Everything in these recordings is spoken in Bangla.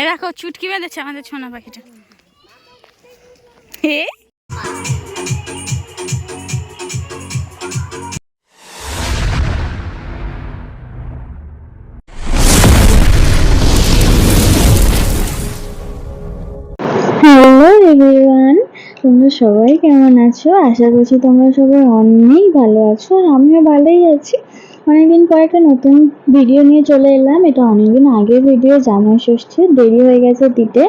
এ দেখো চুটকি বেঁধেছে আমাদের ছোনা পাখিটা। হে হ্যালো এভরিওয়ান, তোমরা সবাই কেমন আছো? আশা করছি তোমরা সবাই অনেক ভালো আছো, আর আমিও ভালোই আছি। অনেকদিন পর একটা নতুন ভিডিও নিয়ে চলে এলাম। এটা অনেকদিন আগের ভিডিও, জামাই ষষ্ঠীর। দেরি হয়ে গেছে দিতে,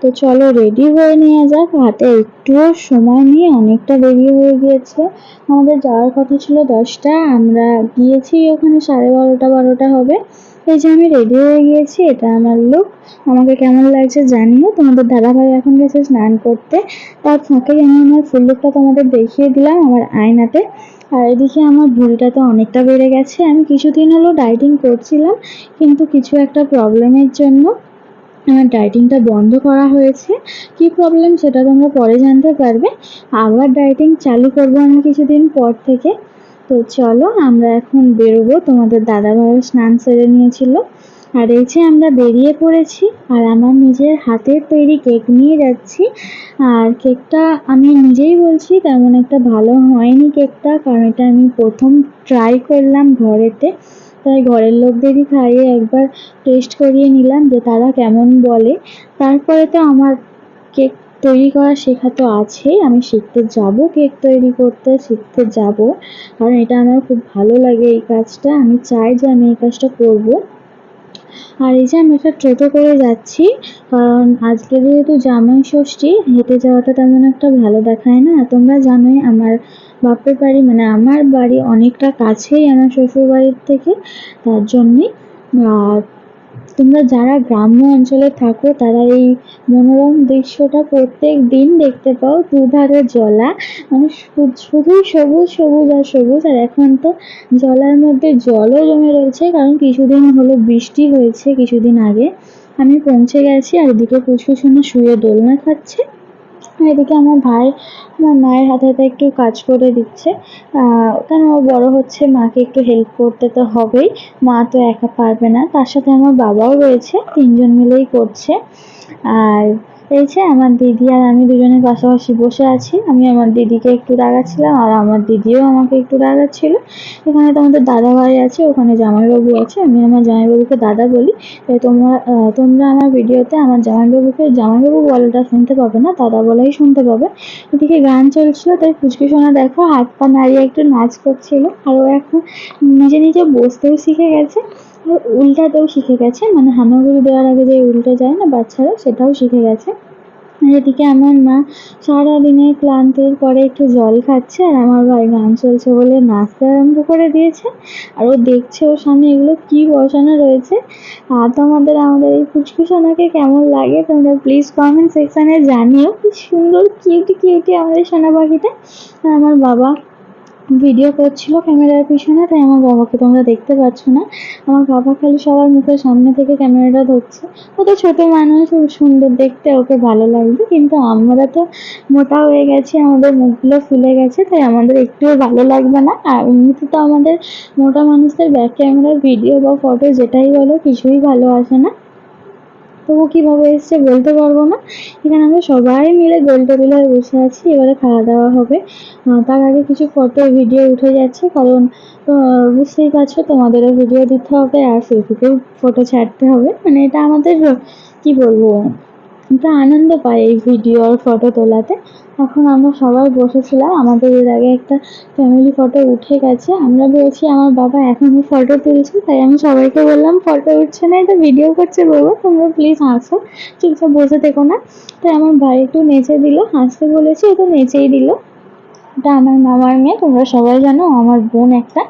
তো চলো রেডি হয়ে নেওয়া যাক। হাতে একটুও সময় নেই, অনেকটা দেরি হয়ে গিয়েছে। আমাদের যাওয়ার কথা ছিল 10টা, আমরা গিয়েছি ওখানে 12:30 হবে। এই যে আমি রেডি হয়ে গিয়েছি, এটা আমার লুক। আমাকে কেমন লাগছে জানিও। তোমাদের দাদাভাই এখন গেছে স্নান করতে, তার ফাঁকেই আমি আমার ফুল লুকটা তোমাদের দেখিয়ে দিলাম আমার আয়নাতে। আর এদিকে আমার ভুঁড়িটা তো অনেকটা বেড়ে গেছে। আমি কিছুদিন হলো ডায়েটিং করছিলাম, কিন্তু কিছু একটা প্রবলেমের জন্য আমার ডায়েটিংটা বন্ধ করা হয়েছে। কি প্রবলেম সেটা তোমরা পরে জানতে পারবে। আবার ডায়েটিং চালু করবো আমি কিছুদিন পর থেকে। তো চলো আমরা এখন বেরোবো। তোমাদের দাদাভাইও স্নান সেরে নিয়েছিল, আর এই যে আমরা বেরিয়ে পড়েছি। আর আমার নিজের হাতের তৈরি কেক নিয়ে যাচ্ছি। আর কেকটা আমি নিজেই বলছি তেমন একটা ভালো হয়নি কেকটা, কারণ এটা আমি প্রথম ট্রাই করলাম ঘরেতে। তাই ঘরের লোকদেরই খাইয়ে একবার টেস্ট করিয়ে নিলাম যে তারা কেমন বলে। তারপরে তো আমার কেক তৈরি করা শেখা তো আছেই, আমি শিখতে যাব, কেক তৈরি করতে শিখতে যাব, কারণ এটা আমার খুব ভালো লাগে এই কাজটা। আমি চাই যে আমি এই কাজটা করব। আর এই যে আমি একটা টোটো করে যাচ্ছি, কারণ আজকে যেহেতু জামাই ষষ্ঠী, হেঁটে যাওয়াটা তেমন একটা ভালো দেখায় না। তোমরা জানোই আমার বাপের বাড়ি, মানে আমার বাড়ি অনেকটা কাছেই আমার শ্বশুর বাড়ির থেকে, তার জন্যে। আর তোমরা যারা গ্রাম্য অঞ্চলে থাকো তারা এই মনোরম দৃশ্যটা প্রত্যেক দিন দেখতে পাও। দুধারে জলা, মানে শুধুই সবুজ সবুজ আর সবুজ। আর এখন তো জলার মধ্যে জলও জমে রয়েছে, কারণ কিছুদিন হলো বৃষ্টি হয়েছে কিছুদিন আগে। আমি পৌঁছে গেছি, আর এদিকে পুচকুসোনা শুয়ে দোলনা খাচ্ছে। এদিকে আমার ভাই আমার মায়ের হাতে হাতে একটু কাজ করে দিচ্ছে। কেন ও বড় হচ্ছে, মাকে একটু হেল্প করতে তো হবেই। মা তো একা পারবে না, তার সাথে আমার বাবাও রয়েছে, তিনজন মিলেই করছে। আর এই যে আমার দিদি আর আমি দুজনে পাশাপাশি বসে আছি। আমি আমার দিদিকে একটু রাগাচ্ছিলাম, আর আমার দিদিও আমাকে একটু রাগাচ্ছিল। এখানে তো আমাদের দাদা ভাই আছে, ওখানে জামাইবাবু আছে। আমি আমার জামাইবাবুকে দাদা বলি। তাই তোমরা আমার ভিডিওতে আমার জামাইবাবুকে জামাইবাবু বলাটা শুনতে পাবে না, দাদা বলাই শুনতে পাবে। এদিকে গান চলছিল, তাই পুচকি সোনা দেখো হাত পা নাড়িয়ে একটু নাচ করছিল। আর ও এখন নিজে নিজে বসতেও শিখে গেছে, আর উল্টাতেও শিখে গেছে, মানে হামাগুড়ি দেওয়ার আগে যে উল্টে যায় না বাচ্চারা, সেটাও শিখে গেছে। আর এদিকে আমার মা সারাদিনের ক্লান্তির পরে একটু জল খাচ্ছে, আর আমার ভাই গান চলছে বলে নাচতে আরম্ভ করে দিয়েছে। আর ও দেখছে ওর সামনে এগুলো কি বসানো রয়েছে। আর আমাদের এই পুচকু সোনাকে কেমন লাগে তোমরা প্লিজ কমেন্ট সেকশনে জানিও। কি সুন্দর কিউটি কিউটি আমাদের সোনা পাখিটা। আর আমার বাবা ভিডিও করছিল ক্যামেরার পিছনে, তাই আমার বাবাকে তোমরা দেখতে পাচ্ছ না। আমার বাবা খালি সবার মুখের সামনে থেকে ক্যামেরাটা ধরছে। ও তো ছোট মানুষ, ও সুন্দর দেখতে, ওকে ভালো লাগবে, কিন্তু আমরা তো মোটা হয়ে গেছি, আমাদের মুখগুলো ফুলে গেছে, তাই আমাদের একটুও ভালো লাগবে না। আর এমনিতে তো আমাদের মোটা মানুষদের ব্যাক ক্যামেরার ভিডিও বা ফটো যেটাই বলো কিছুই ভালো আসে না। তো ও কিভাবে এসছে বলতে পারবো না। এখানে আমরা সবাই মিলে গোল টেবিলে বসে আছি, এবারে খাওয়া দাওয়া হবে। তার আগে কিছু ফটো ভিডিও উঠে যাচ্ছে, কারণ বুঝতেই পারছো তোমাদেরও ভিডিও দিতে হবে, আর ফেসবুকেও ফটো ছাড়তে হবে। মানে এটা আমাদের কি বলবো, একটা আনন্দ পাই এই ভিডিও আর ফটো তোলাতে। এখন আমরা সবাই বসেছিলাম, আমাদের এর আগে একটা ফ্যামিলি ফটো উঠে গেছে। আমরা ভেবেছি আমার বাবা এখনো ফটো তুলছে, তাই আমি সবাইকে বললাম ফটো উঠছে না, এটা ভিডিও করছে বাবা, তোমরা প্লিজ হাসো, চুপচাপ বসে থেকো না। তাই আমার ভাই একটু নেচে দিল, হাসতে বলেছি ও তো নেচেই দিল। এটা আমার মামার মেয়ে, তোমরা সবাই জানো, আমার বোন একটা।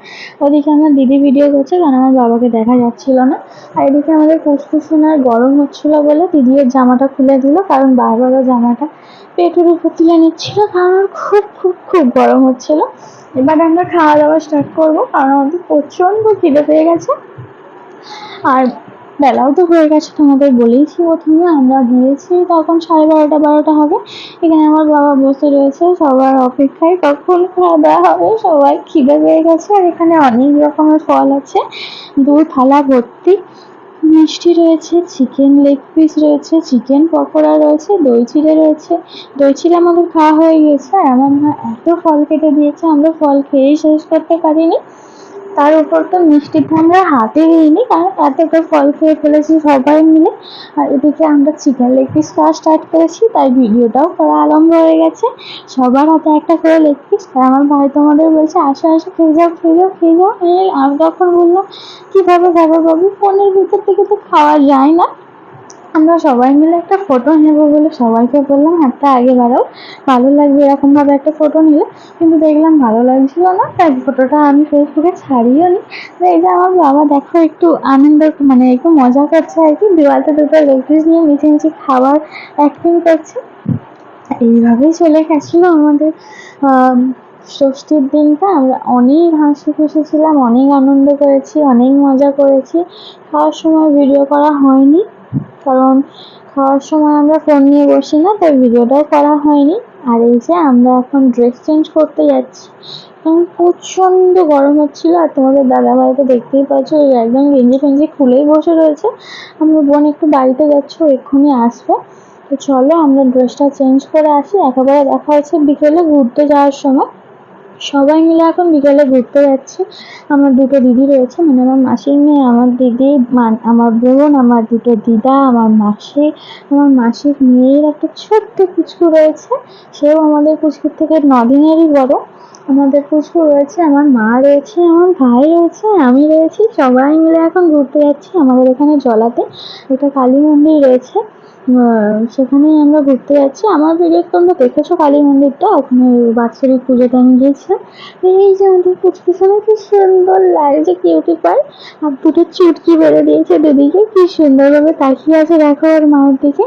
ওদিকে আমার দিদি ভিডিও করছে, কারণ আমার বাবাকে দেখা যাচ্ছিল না। আর এদিকে আমাদের ফুসফুসোনার গরম হচ্ছিল বলে দিদি এর জামাটা খুলে দিল, কারণ বারবার ও জামাটা পেটের উপর তুলে নিচ্ছিল, কারণ ওর খুব খুব খুব গরম হচ্ছিল। এবার আমরা খাওয়া দাওয়া স্টার্ট করবো, কারণ আমাদের প্রচন্ড খিদে পেয়ে গেছে। আর বেলাও তো হয়ে গেছে, তোমাদের বলেইছি প্রথমে। আমরা গিয়েছি তখন 12:30 হবে। এখানে আমার বাবা বসে রয়েছে সবার অপেক্ষায়, কখন খাওয়া দাওয়া হবে। সবাই খিদে পেয়ে গেছে, আর এখানে অনেক রকমের ফল আছে, 2 থালা ভর্তি। মিষ্টি রয়েছে, চিকেন লেগ পিস রয়েছে, চিকেন পকোড়া রয়েছে, দই চিড়ে রয়েছে। দই চিড়ে আমাদের খাওয়া হয়ে গিয়েছে। আর আমার মা এত ফল কেটে দিয়েছে, আমরা ফল খেয়েই শেষ করতে পারিনি। তার উপর তো মিষ্টিটা আমরা হাতে দিইনি, কারণ এতটা ফল খেয়ে ফেলেছি সবাই মিলে। আর এদিকে আমরা চিকেন লেগ পিস খাওয়া স্টার্ট করেছি, তাই ভিডিওটাও করা আরম্ভ হয়ে গেছে। সবার হাতে একটা করে লেগ পিস। আর আমার ভাই তো আমাদের বলছে, আসো আসো খেয়ে যাও খেয়ে যাও খেয়ে যাও। আমি তখন বললাম, কিভাবে খাবো বাবু, ফোনের ভিতর থেকে তো খাওয়া যায় না। আমরা সবাই মিলে একটা ফটো নেবো বলে সবাইকে বললাম, হাতটা আগে বাড়াও, ভালো লাগবে এরকম ভাবে একটা ফটো নিলে। কিন্তু দেখলাম ভালো লাগছিল না, তাই ফটোটা আমি ফেসবুকে ছাড়িও নি। তো এই যে আমার বাবা দেখো একটু আনন্দ, মানে একটু মজা করছে আর কি, দেওয়ালতে দুটো লেগ পিস নিয়ে মিছিমিছি খাবার অ্যাক্টিং করছে। এইভাবেই চলে গেছিল আমাদের আহ ষষ্ঠীর দিনটা। আমরা অনেক হাসি খুশি ছিলাম, অনেক আনন্দ করেছি, অনেক মজা করেছি। খাওয়ার সময় ভিডিও করা হয়নি, কারণ খাওয়ার সময় আমরা ফোন নিয়ে বসি না, তাই ভিডিওটাও করা হয়নি। আর এই যে আমরা এখন ড্রেস চেঞ্জ করতে যাচ্ছি, কারণ প্রচন্ড গরম হচ্ছিল। আর তোমাদের দাদা ভাই তো দেখতেই পাচ্ছ, একদম গেঞ্জি ফেঞ্জি খুলেই বসে রয়েছে। আমার বোন একটু বাড়িতে যাচ্ছে, ও এক্ষুনি আসবে। তো চলো আমরা ড্রেসটা চেঞ্জ করে আসি, একেবারে দেখা হচ্ছে বিকেলে ঘুরতে যাওয়ার সময়। সবাই মিলে এখন বিকেলে ঘুরতে যাচ্ছি। আমার দুটো দিদি রয়েছে, মানে আমার মাসির মেয়ে, আমার দিদি, আমার বোন, আমার দুটো দিদা, আমার মাসি, আমার মাসির মেয়ের একটা ছোট্ট পুচকু রয়েছে, সেও আমাদের পুচকুর থেকে 9 দিনেরই বড়। আমাদের পুচকু রয়েছে, আমার মা রয়েছে, আমার ভাই রয়েছে, আমি রয়েছি। সবাই মিলে এখন ঘুরতে যাচ্ছি আমাদের এখানে জলাতে। একটা কালী মন্দির রয়েছে, সেখানেই আমরা ঘুরতে যাচ্ছি। আমার ভিডিও তোমরা দেখেছো কালী মন্দিরটা, ওখানে বাৎসরিক পুজোতে আমি গিয়েছিলাম। এই যে আমাদের পুচকুসোনা কি সুন্দর লাগছে, কিউটি পায়। আর দুটো চুটকি বেড়ে দিয়েছে দুদিকে, কি সুন্দরভাবে তাকিয়ে আছে দেখো ওর মায়ের দিকে।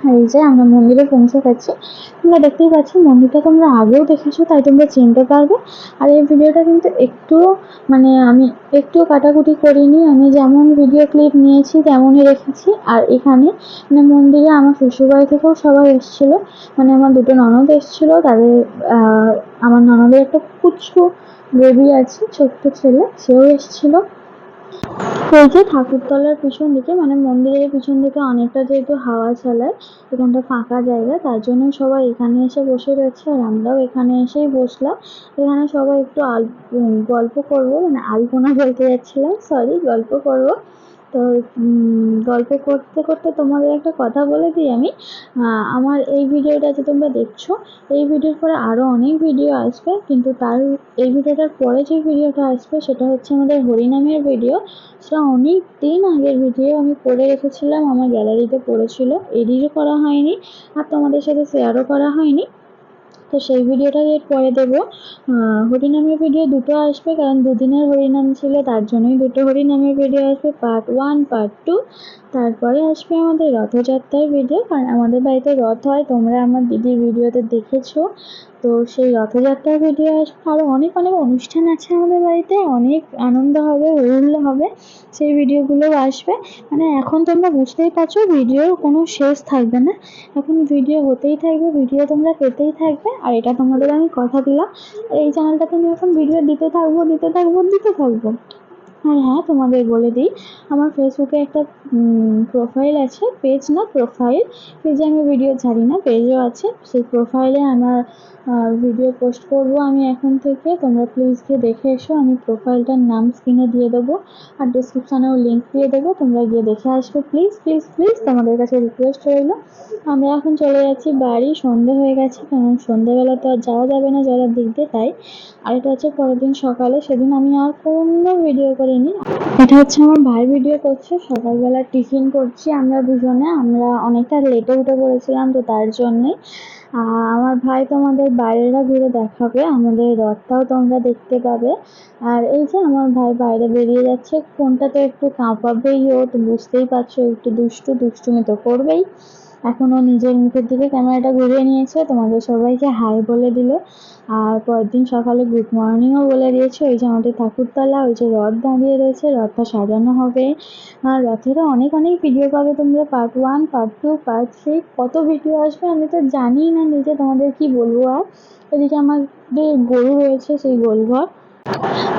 আর এই যে আমরা মন্দিরে পৌঁছে গেছি। তোমরা দেখতেই পাচ্ছ, মন্দিরটা তোমরা আগেও দেখেছো, তাই তোমরা চিনতে পারবে। আর এই ভিডিওটা কিন্তু একটুও, মানে আমি একটুও কাটাকুটি করিনি, আমি যেমন ভিডিও ক্লিপ নিয়েছি তেমনই রেখেছি। আর এখানে মানে মন্দিরে আমার শ্বশুরবাড়ি থেকেও সবাই এসেছিলো, মানে আমার দুটো ননদ এসেছিলো, তাদের আমার ননদের একটা পুচকু বেবি আছে, ছোট্ট ছেলে, সেও এসেছিলো। এই যে ঠাকুরতলার পিছন দিকে, মানে মন্দিরের পিছন দিকে অনেকটা যেহেতু হাওয়া চালায়, এখানটা ফাঁকা জায়গা, তার জন্য সবাই এখানে এসে বসে রয়েছে। আর আমরাও এখানে এসেই বসলাম। এখানে সবাই একটু গল্প করবো, মানে আলপনা বলতে যাচ্ছিলাম, সরি, গল্প করবো। তো গল্প করতে করতে তোমাদের একটা কথা বলে দিই আমি। আমার এই ভিডিওটা যে তোমরা দেখছো, এই ভিডিওর পরে আরও অনেক ভিডিও আসবে, কিন্তু তার এই ভিডিওটার পরে যে ভিডিওটা আসবে সেটা হচ্ছে আমাদের হরিনামের ভিডিও। সেটা অনেক দিন আগের ভিডিও, আমি করে রেখেছিলাম, আমার গ্যালারিতে পড়েছিল, এডিটও করা হয়নি আর তোমাদের সাথে শেয়ারও করা হয়নি। তো সেই ভিডিওটা এর পরে দেবো। হরিনামের ভিডিও দুটো আসবে, কারণ দুদিনের হরিনাম ছিল, তার জন্যই দুটো হরিনামের ভিডিও আসবে, পার্ট 1 পার্ট 2। তারপরে আসবে আমাদের রথযাত্রার ভিডিও, কারণ আমাদের বাড়িতে রথ হয়, তোমরা আমার দিদির ভিডিওতে দেখেছো। তো সেই রথযাত্রার ভিডিও আসবে। আরও অনেক অনেক অনুষ্ঠান আছে আমাদের বাড়িতে, অনেক আনন্দ হবে, হইহুল্লোড় হবে, সেই ভিডিওগুলোও আসবে। মানে এখন তোমরা বুঝতেই পারছো, ভিডিওর কোনো শেষ থাকবে না, এখন ভিডিও হতেই থাকবে, ভিডিও তোমরা পেতেই থাকবে। আর এটা তোমাদের আমি কথা দিলাম, এই চ্যানেলটাতে আমি এখন ভিডিও দিতে থাকবো দিতে থাকবো দিতে থাকবো। আর হ্যাঁ, তোমাদের বলে দিই, আমার ফেসবুকে একটা প্রোফাইল আছে, পেজ না প্রোফাইল, পেজে আমি ভিডিও ছাড়ি না, পেজও আছে। সেই প্রোফাইলে আমার ভিডিও পোস্ট করবো আমি এখন থেকে, তোমরা প্লিজ গিয়ে দেখে এসো। আমি প্রোফাইলটার নাম স্ক্রিনে দিয়ে দেবো, আর ডিসক্রিপশানেও লিঙ্ক দিয়ে দেবো, তোমরা গিয়ে দেখে আসবে প্লিজ প্লিজ প্লিজ, তোমাদের কাছে রিকোয়েস্ট রইল। আমরা এখন চলে যাচ্ছি বাড়ি, সন্ধে হয়ে গেছে, কারণ সন্ধেবেলা তো আর যাওয়া যাবে না জলের দিক দিয়ে, তাই। আর এটা হচ্ছে পরের দিন সকালে, সেদিন আমি আর কোনো ভিডিও করিনি। এটা হচ্ছে আমার ভাই ভিডিও করছে, সকালবেলা টিফিন করছি আমরা দুজনে, আমরা অনেকটা লেটে উঠে পড়েছিলাম, তো তার জন্যে আমার ভাই তোমাদের বাইরেটা ঘুরে দেখাবে, আমাদের রথটাও তোমরা দেখতে পাবে। আর এই যে আমার ভাই বাইরে বেরিয়ে যাচ্ছে, ফোনটা তো একটু কাঁপাবেই, ও তো বুঝতেই পারছো, একটু দুষ্টুমি তো করবেই। এখন ও নিজের মুখের দিকে ক্যামেরাটা ঘুরিয়ে নিয়েছে, তোমাদের সবাইকে হাই বলে দিল। আর পরের দিন সকালে গুড মর্নিংও বলে দিয়েছে। ওই যে আমাদের ঠাকুরতলা, ওই যে রথ দাঁড়িয়ে রয়েছে, রথটা সাজানো হবে। আর রথেরও অনেক অনেক ভিডিও পাবে তোমরা, পার্ট 1 পার্ট 2 পার্ট 3, কত ভিডিও আসবে আমি তো জানিই না নিজে, তোমাদের কি বলবো। আর এদিকে আমাদের গরু রয়েছে, সেই গোলঘর,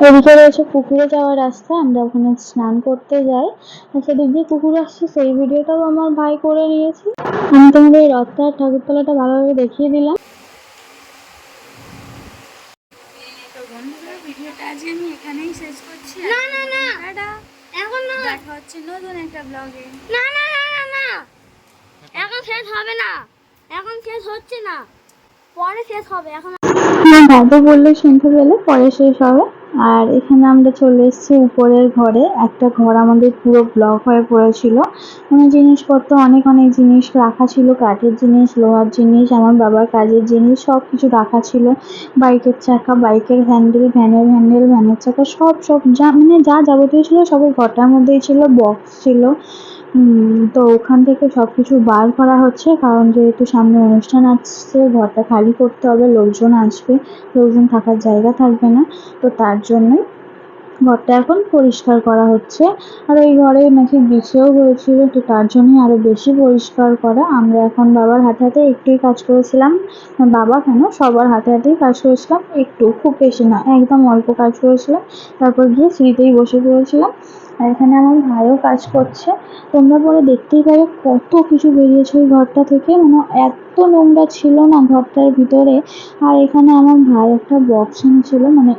ওদিকে রয়েছে পুকুরে যাওয়ার রাস্তা, আমরা ওখানে স্নান করতে যাই। সেদিক দিয়ে পুকুর আসছে, সেই ভিডিওটাও আমার ভাই করে নিয়েছে। আমি তোমাদের এই রথটার ঠাকুরতলাটা ভালোভাবে দেখিয়ে দিলাম। তো বন্ধুরা, ভিডিওটা আজকে আমি এখানেই শেষ করছি। না না না, টাটা, এখন না, দেখা হচ্ছে নতুন একটা ব্লগে। না না না না না, এখন শেষ হবে না, এখন শেষ হচ্ছে না, পরে শেষ হবে। এখন দাদু বললে শুনতে পেলে, পরে শেষ হবে। আর এখানে আমরা চলে এসেছি উপরের ঘরে। একটা ঘর আমাদের পুরো ব্লক হয়ে পড়েছিল, মানে জিনিসপত্র অনেক অনেক জিনিস রাখা ছিল, কাঠের জিনিস, লোহার জিনিস, আমার বাবার কাজের জিনিস সব কিছু রাখা ছিল। বাইকের চাকা, বাইকের হ্যান্ডেল, ভ্যানের চাকা, সব সব যা মানে যা যাবতীয় ছিল সবই ঘরটার মধ্যেই ছিল। বক্স ছিল। তো ওখান থেকে সবকিছু বার করা হচ্ছে, কারণ যেহেতু সামনে অনুষ্ঠান আসছে, ঘরটা খালি করতে হবে, লোকজন আসবে, লোকজন থাকার জায়গা থাকবে না, তো তার জন্যই ঘরটা এখন পরিষ্কার করা হচ্ছে। আর ওই ঘরে নাকি বিছেও হয়েছিল, তো তার জন্যই আরো বেশি পরিষ্কার করা। আমরা এখন বাবার হাতে হাতে একটুই কাজ করেছিলাম, বাবা কেন, সবার হাতে হাতেই কাজ করেছিলাম, একটু, খুব বেশি না, একদম অল্প কাজ করেছিলাম। তারপর গিয়ে সিঁড়িতেই বসে পড়েছিলাম। আর এখানে আমার ভাইও কাজ করছে, তোমরা পরে দেখতেই পাবে কত কিছু বেরিয়েছে ওই ঘরটা থেকে, মানে এত নোংরা ছিল না ঘরটার ভিতরে। আর এখানে আমার ভাই একটা বক্স এনেছিল, মানে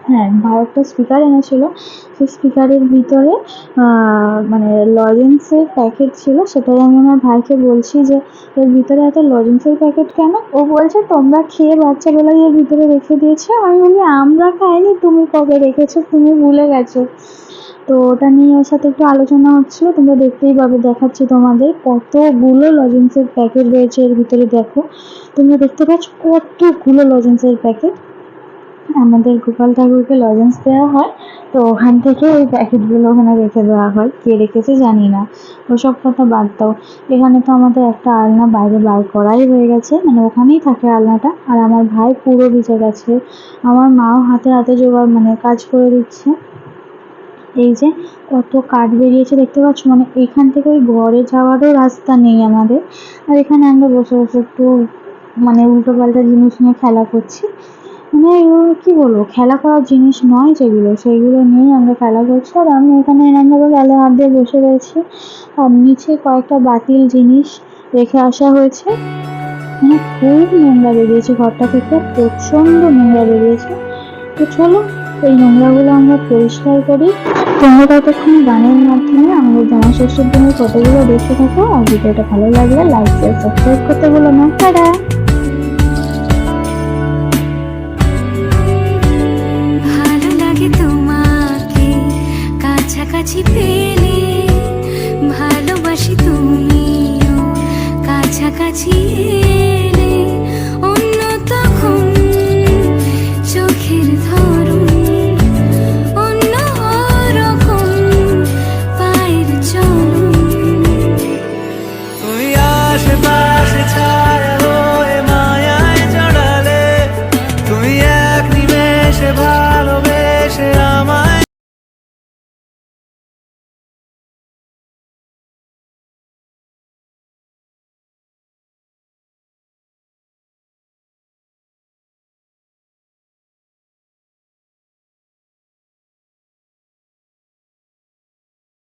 হ্যাঁ, ভাই একটা স্পিকার এনেছিল। সেই স্পিকারের ভিতরে মানে লজেন্সের প্যাকেট ছিল, সেটাই আমি আমার ভাইকে বলছি যে এর ভিতরে এত লজেন্সের প্যাকেট কেন? ও বলছে তোমরা খেয়ে বাচ্চাবেলায় এর ভিতরে রেখে দিয়েছো। আমি বলি আমরা খাইনি, তুমি কবে রেখেছো, তুমি ভুলে গেছো। তো ওটা নিয়ে ওর সাথে একটু আলোচনা হচ্ছিল, তোমরা দেখতেই পাবে, দেখাচ্ছি তোমাদের কতগুলো লজেন্সের প্যাকেট রয়েছে এর ভিতরে। দেখো, তোমরা দেখতে পাচ্ছ কতগুলো লজেন্সের প্যাকেট। আমাদের গোপাল ঠাকুরকে লজেন্স দেওয়া হয়, তো ওখান থেকে ওই প্যাকেটগুলো ওখানে রেখে দেওয়া হয়, কে রেখেছে জানি না, ওসব কথা বাদ দাও। এখানে তো আমাদের একটা আলনা বাইরে বার করাই হয়ে গেছে, মানে ওখানেই থাকে আলনাটা। আর আমার ভাই পুরো ভিজে গেছে, আমার মাও হাতে হাতে জোগাড় মানে কাজ করে দিচ্ছে। এই যে কত কাঠ বেরিয়েছে দেখতে পাচ্ছ, মানে এখান থেকে ওই ঘরে যাওয়ারও রাস্তা নেই আমাদের। আর এখানে আমরা বসে বসে একটু মানে উল্টো পাল্টা জিনিস নিয়ে খেলা করছি, মানে এগুলো কি বলবো, খেলা করার জিনিস নয় যেগুলো, সেইগুলো নিয়েই আমরা খেলা করছি। আর আমি এখানে এরকমভাবে গালে হাত দিয়ে বসে রয়েছি। আর নিচে কয়েকটা বাতিল জিনিস রেখে আসা হয়েছে, মানে খুব নোংরা বেরিয়েছে ঘরটা থেকে, প্রচন্ড নোংরা বেরিয়েছে। তো চলো এই নোংরাগুলো আমরা পরিষ্কার করি। তোমরা ততক্ষণ গানের মাধ্যমে আমাদের জামা ষষ্ঠীর দিনের ফটোগুলো দেখতে থাকো। আর ভিডিওটা ভালো লাগলে লাইক শেয়ার সাবস্ক্রাইব করতে ভুলো না। টাটা।